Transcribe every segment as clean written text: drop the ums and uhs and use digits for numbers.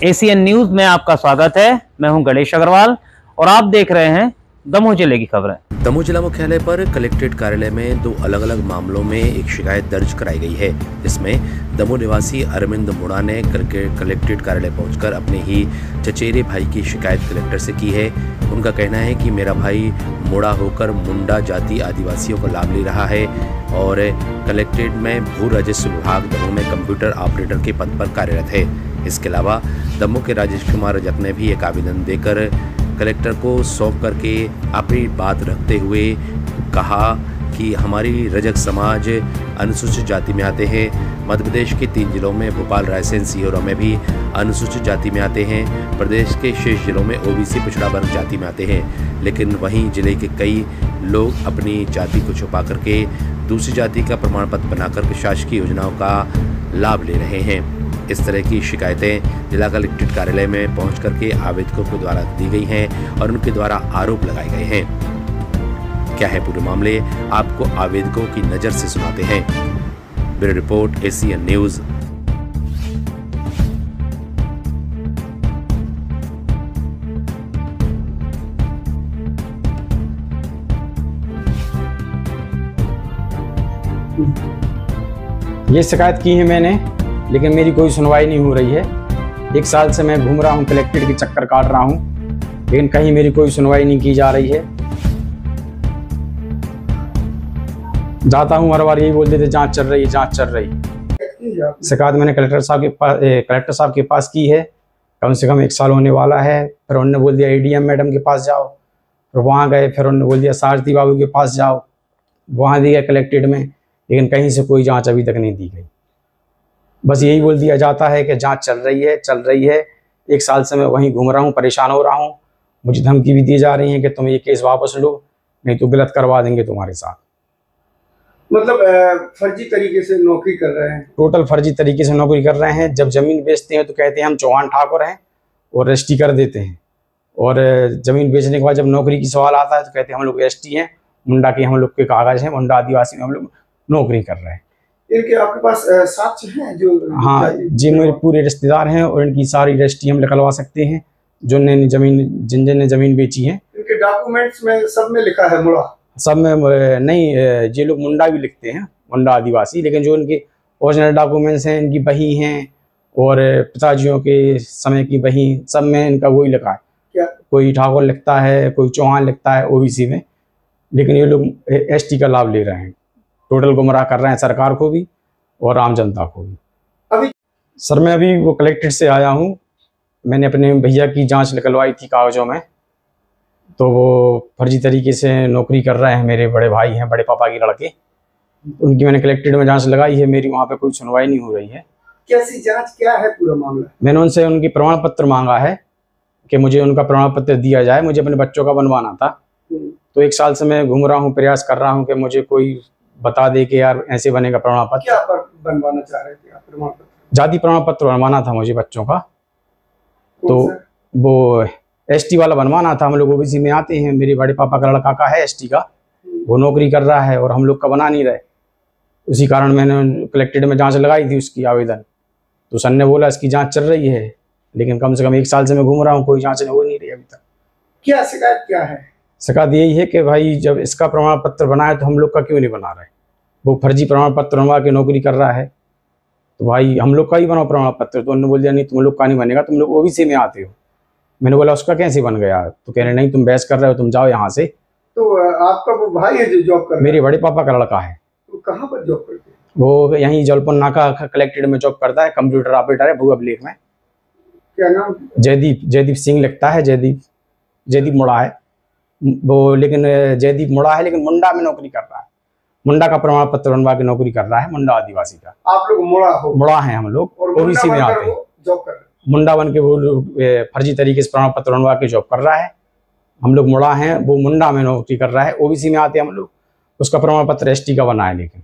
ACN news में आपका स्वागत है। मैं हूं गणेश अग्रवाल और आप देख रहे हैं दमोह जिले की खबरें। दमोह जिला मुख्यालय पर कलेक्ट्रेट कार्यालय में दो अलग अलग मामलों में एक शिकायत दर्ज कराई गई है। इसमें दमोह निवासी अरविंद मुड़ा ने कलेक्ट्रेट कार्यालय पहुंचकर अपने ही चचेरे भाई की शिकायत कलेक्टर से की है। उनका कहना है कि मेरा भाई मुड़ा होकर मुंडा जाति आदिवासियों का लाभ ले रहा है और कलेक्ट्रेट में भू राजस्व विभाग दमोह में कंप्यूटर ऑपरेटर के पद पर कार्यरत है। इसके अलावा दमोह के राजेश कुमार रजक ने भी एक आवेदन देकर कलेक्टर को सौंप करके अपनी बात रखते हुए कहा कि हमारी रजक समाज अनुसूचित जाति में आते हैं। मध्य प्रदेश के 3 जिलों में भोपाल, रायसेन, सीहोर में भी अनुसूचित जाति में आते हैं। प्रदेश के शेष जिलों में ओबीसी पिछड़ा वर्ग जाति में आते हैं, लेकिन वहीं जिले के कई लोग अपनी जाति को छुपा करके दूसरी जाति का प्रमाण पत्र बनाकर शासकीय योजनाओं का लाभ ले रहे हैं। इस तरह की शिकायतें जिला कलेक्ट्रेट कार्यालय में पहुंच करके आवेदकों के द्वारा दी गई हैं और उनके द्वारा आरोप लगाए गए हैं। क्या है पूरे मामले, आपको आवेदकों की नज़र से सुनाते हैं। Bureau report, ACN news. ये शिकायत की है मैंने, लेकिन मेरी कोई सुनवाई नहीं हो रही है। 1 साल से मैं घूम रहा हूँ, कलेक्ट्रेट के चक्कर काट रहा हूँ, लेकिन कहीं मेरी कोई सुनवाई नहीं की जा रही है। जाता हूँ, हर बार यही बोल देते जांच चल रही है, जांच चल रही है। शिकायत मैंने कलेक्टर साहब के पास की है, कम से कम 1 साल होने वाला है। फिर उन्होंने बोल दिया एडीएम मैडम के पास जाओ, फिर वहाँ गए। फिर उन्होंने बोल दिया सारथी बाबू के पास जाओ, वहाँ दी गए कलेक्ट्रेट में, लेकिन कहीं से कोई जाँच अभी तक नहीं दी गई। बस यही बोल दिया जाता है कि जांच चल रही है। 1 साल से मैं वहीं घूम रहा हूँ, परेशान हो रहा हूँ। मुझे धमकी भी दी जा रही है कि तुम ये केस वापस लो, नहीं तो गलत करवा देंगे तुम्हारे साथ। मतलब फर्जी तरीके से नौकरी कर रहे हैं? टोटल फर्जी तरीके से नौकरी कर रहे हैं। जब जमीन बेचते हैं तो कहते हैं हम चौहान ठाकुर हैं और रजिस्ट्री कर देते हैं, और जमीन बेचने के बाद जब नौकरी की सवाल आता है तो कहते हैं हम लोग एसटी हैं, मुंडा के हम लोग के कागज हैं, मुंडा आदिवासी में हम लोग नौकरी कर रहे हैं। इनके आपके पास साक्ष्य हैं जो? हाँ जी, मेरे पूरे रिश्तेदार हैं और इनकी सारी रजिस्ट्री हम निकलवा सकते हैं जिन ने जमीन बेची है। इनके डॉक्यूमेंट्स में सब में लिखा है मुड़ा? सब में नहीं, ये लोग मुंडा भी लिखते हैं, मुंडा आदिवासी, लेकिन जो इनके ओरिजिनल डॉक्यूमेंट्स हैं, इनकी बही हैं और पिताजियों के समय की बही, सब में इनका वही लिखा है। क्या? कोई ठाकुर लिखता है, कोई चौहान लिखता है ओबीसी में, लेकिन ये लोग एसटी का लाभ ले रहे हैं। टोटल गुमराह कर रहे हैं सरकार को भी और आम जनता को भी। अभी सर मैं अभी वो कलेक्ट्रेट से आया हूँ। मैंने अपने भैया की जांच निकलवाई थी कागजों में, तो वो फर्जी तरीके से नौकरी कर रहे हैं। मेरे बड़े भाई हैं, बड़े पापा के लड़के, उनकी मैंने कलेक्ट्रेट में जांच लगाई है। मेरी वहाँ पे कोई सुनवाई नहीं हो रही है। कैसी जांच, क्या है पूरा मामला? मैंने उनसे उनकी प्रमाण पत्र मांगा है कि मुझे उनका प्रमाण पत्र दिया जाए। मुझे अपने बच्चों का बनवाना था, तो 1 साल से मैं घूम रहा हूँ, प्रयास कर रहा हूँ कि मुझे कोई बता दे कि यार ऐसे बनेगा प्रमाण पत्र। क्या बनवाना चाह रहे थे आप? प्रमाण पत्र, जाति प्रमाण पत्र बनवाना था मुझे बच्चों का, तो वो एसटी वाला बनवाना था। हम लोग ओबीसी में आते हैं, मेरे बड़े पापा का लड़का का है एसटी का, वो नौकरी कर रहा है और हम लोग का बना नहीं रहे। उसी कारण मैंने कलेक्ट्रेट में जांच लगाई थी उसकी आवेदन, तो सर ने बोला इसकी जांच चल रही है, लेकिन कम से कम 1 साल से मैं घूम रहा हूँ, कोई जांच हो नहीं रही अभी तक। क्या शिकायत क्या है? शिकायत यही है कि भाई जब इसका प्रमाण पत्र बना है तो हम लोग का क्यों नहीं बना रहे? वो फर्जी प्रमाण पत्र बनवा के नौकरी कर रहा है, तो भाई हम लोग का ही बनाओ प्रमाण पत्र। तो उन्होंने बोल दिया नहीं तुम लोग का नहीं बनेगा, तुम लोग ओबीसी में आते हो। मैंने बोला उसका कैसे बन गया? तो कह रहे नहीं तुम बहस कर रहे हो, तुम जाओ यहाँ से। तो आपका वो भाई है जो जॉब कर रहा है? मेरे बड़े पापा का लड़का है। तो कहाँ पर जॉब करते हैं? वो यहीं जलपुर नाका कलेक्ट्रेट में जॉब करता है, कंप्यूटर ऑपरेटर है, भू अभिलेख में। क्या नाम? जयदीप सिंह लिखता है, जयदीप मुड़ा है वो, लेकिन जयदीप मुड़ा है लेकिन मुंडा में नौकरी कर रहा है। मुंडा का प्रमाण पत्र बनवा के नौकरी कर रहा है, मुंडा आदिवासी का। आप लोग मुड़ा हैं हम लोग, ओबीसी में आते हैं। जॉब कर रहे हैं, मुंडा बन के वो फर्जी तरीके से प्रमाण पत्र बनवा के जॉब कर रहा है। हम लोग मुड़ा हैं, वो मुंडा में नौकरी कर रहा है, ओबीसी में आते हैं हम लोग। उसका प्रमाण पत्र एसटी का बना है। लेकिन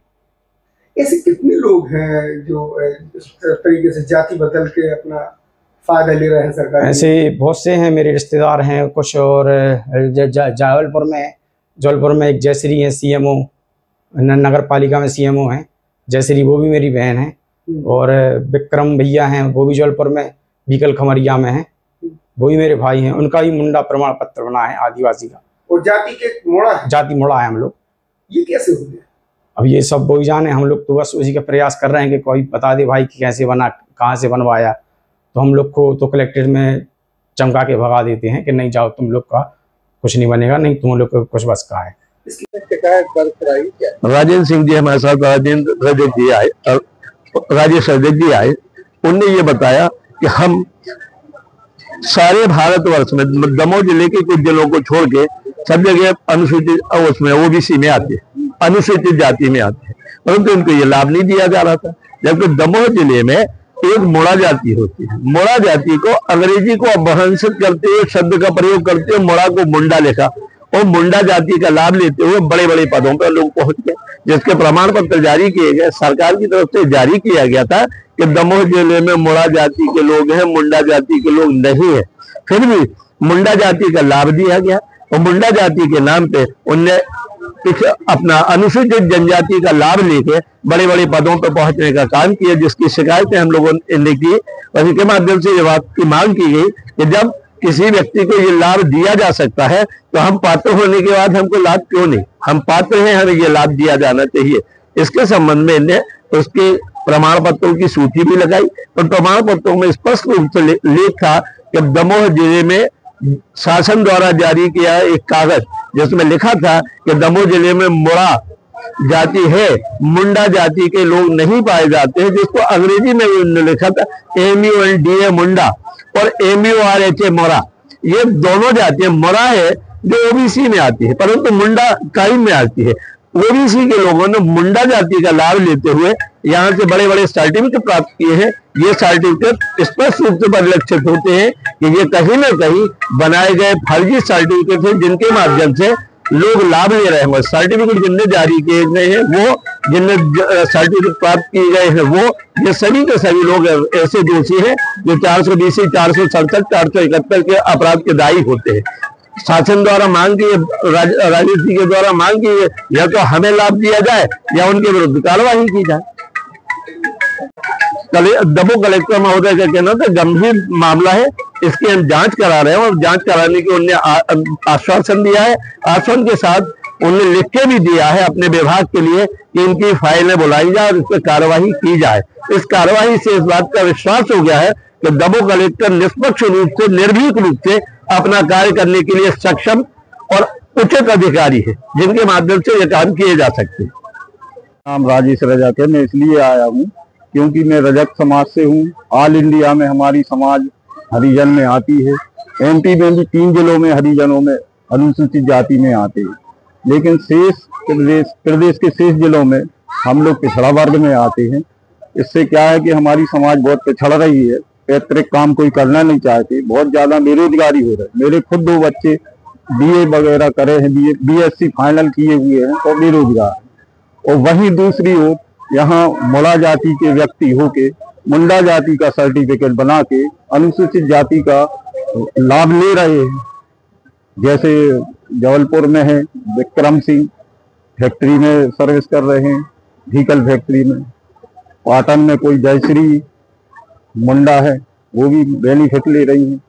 ऐसे कितने लोग हैं जो इस तरीके से जाति बदल के अपना फायदा ले रहे हैं सरकार? ऐसे बहुत से हैं, मेरे रिश्तेदार हैं कुछ। और जबलपुर में एक जयश्री है सीएमओ, नगर पालिका में सीएमओ हैं जयश्री, वो भी मेरी बहन है। और विक्रम भैया हैं, वो भी जबलपुर में बीकल खमरिया में है, वही मेरे भाई हैं। उनका भी मुंडा प्रमाण पत्र बना है आदिवासी का। और जाति के मोड़ा है? जाति मोड़ा है हम लोग। ये कैसे हो गया? अब ये सब वही जाने, हम लोग तो बस उसी का प्रयास कर रहे हैं कि कोई बता दे भाई कि कैसे बना, कहाँ से बनवाया। तो हम लोग को तो कलेक्ट्रेट में चमका के भगा देते हैं कि नहीं जाओ, तुम लोग का कुछ नहीं बनेगा, नहीं तुम लोग को कुछ बस का है। इसकी शिकायत दर्ज कराई क्या? राजेंद्र सिंह जी हमारे साथ, राजेश रजक जी आए। उनने ये बताया कि हम सारे भारतवर्ष में दमोह जिले के कुछ जिलों को छोड़ के सब जगह अनुसूचित उसमें ओबीसी में आते, अनुसूचित जाति में आते, परंतु उनको ये लाभ नहीं दिया जा रहा था। जबकि दमोह जिले में एक मोड़ा जाति होती है। मोड़ा जाति को अंग्रेजी को अपभ्रंशित करते हुए शब्द का प्रयोग करते हुए मोड़ा को मुंडा लिखा, और मुंडा जाति का लाभ लेते हुए बड़े बड़े पदों पर लोग पहुंच गए, जिसके प्रमाण पत्र जारी किए गए। सरकार की तरफ से जारी किया गया था कि दमोह जिले में मोड़ा जाति के लोग हैं, मुंडा जाति के लोग नहीं है। फिर भी मुंडा जाति का लाभ दिया गया, और मुंडा जाति के नाम पे उनने अपना अनुसूचित जनजाति का लाभ लेके बड़े बड़े पदों पर पहुंचने का काम किया, जिसकी शिकायतें हम लोगों ने की। और इसके माध्यम से ये बात की मांग की गई कि जब किसी व्यक्ति को ये लाभ दिया जा सकता है तो हम पात्र होने के बाद हमको लाभ क्यों नहीं, हम पात्र हैं, हमें ये लाभ दिया जाना चाहिए। इसके संबंध में इन्हें उसके प्रमाण पत्रों की सूची भी लगाई, और प्रमाण पत्रों में स्पष्ट रूप से लेख था कि दमोह जिले में शासन द्वारा जारी किया एक कागज जिसमें लिखा था कि दमोह जिले में मोड़ा जाति है, मुंडा जाति के लोग नहीं पाए जाते हैं, जिसको अंग्रेजी में उन्होंने लिखा था MUNDA मुंडा और MURHA मोरा। ये दोनों जातियां, मोरा है जो ओबीसी में आती है, परंतु मुंडा कायम में आती है। ओबीसी के लोगों ने मुंडा जाति का लाभ लेते हुए यहाँ से बड़े बड़े सर्टिफिकेट प्राप्त किए हैं। ये सर्टिफिकेट स्पष्ट रूप से परिलक्षित होते हैं कि ये कहीं ना कहीं बनाए गए फर्जी सर्टिफिकेट हैं, जिनके माध्यम से लोग लाभ ले रहे हैं। सर्टिफिकेट जिनने जारी किए गए हैं, वो जिनने सर्टिफिकेट प्राप्त किए गए हैं, वो ये सभी के सभी लोग ऐसे दोषी हैं जो 420, 467, 471 के अपराध के दायी होते हैं। शासन द्वारा मांग की, राजेश जी के द्वारा मांग की, या तो हमें लाभ दिया जाए या उनके विरुद्ध कार्रवाई की जाए। दमोह कलेक्टर महोदय का कहना था गंभीर मामला है, इसकी हम जांच करा रहे हैं, और जांच कराने की उन्होंने आश्वासन दिया है। आश्वासन के साथ उन्होंने लिख के भी दिया है अपने विभाग के लिए कि इनकी फाइलें बुलाई जाए और इस पर कार्रवाई की जाए। इस कार्रवाई से इस बात का विश्वास हो गया है कि दमोह कलेक्टर निष्पक्ष रूप से, निर्भीक रूप से अपना कार्य करने के लिए सक्षम और उचित अधिकारी है, जिनके माध्यम से ये काम किए जा सकते हैं। नाम राजेश रजक है। मैं इसलिए आया हूँ क्योंकि मैं रजक समाज से हूँ। ऑल इंडिया में हमारी समाज हरिजन में आती है। MP में भी 3 जिलों में हरिजनों में अनुसूचित जाति में आते हैं, लेकिन शेष प्रदेश के शेष जिलों में हम लोग पिछड़ा वर्ग में आते हैं। इससे क्या है कि हमारी समाज बहुत पिछड़ रही है, पैतृक काम कोई करना नहीं चाहते, बहुत ज्यादा बेरोजगारी हो रही है। मेरे खुद 2 बच्चे BA वगैरह करे हैं, BSc फाइनल किए हुए हैं और बेरोजगार हैं। और वहीं दूसरी ओर यहाँ मोड़ा जाति के व्यक्ति होके मुंडा जाति का सर्टिफिकेट बना के अनुसूचित जाति का लाभ ले रहे हैं। जैसे जबलपुर में है विक्रम सिंह, फैक्ट्री में सर्विस कर रहे हैं, व्हीकल फैक्ट्री में। पाटन में कोई जयश्री मुंडा है, वो भी बेनिफिट ले रही हैं।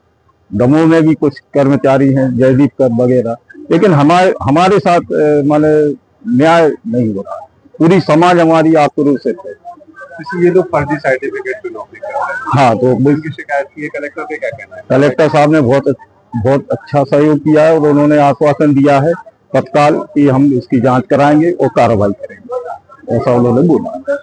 दमोह में भी कुछ कर्मचारी हैं, जयदीप कर वगैरह, लेकिन हमारे साथ माने न्याय नहीं हो रहा। पूरी समाज हमारी आक्रोशित है। ये तो फर्जी सर्टिफिकेट पे नौकरी कर रहे हैं। हाँ, तो उनकी शिकायत की है, कलेक्टर पे क्या कहना है? कलेक्टर साहब ने बहुत अच्छा सहयोग किया है, और उन्होंने आश्वासन दिया है तत्काल कि हम इसकी जांच कराएंगे और कार्रवाई करेंगे, ऐसा उन्होंने बोला।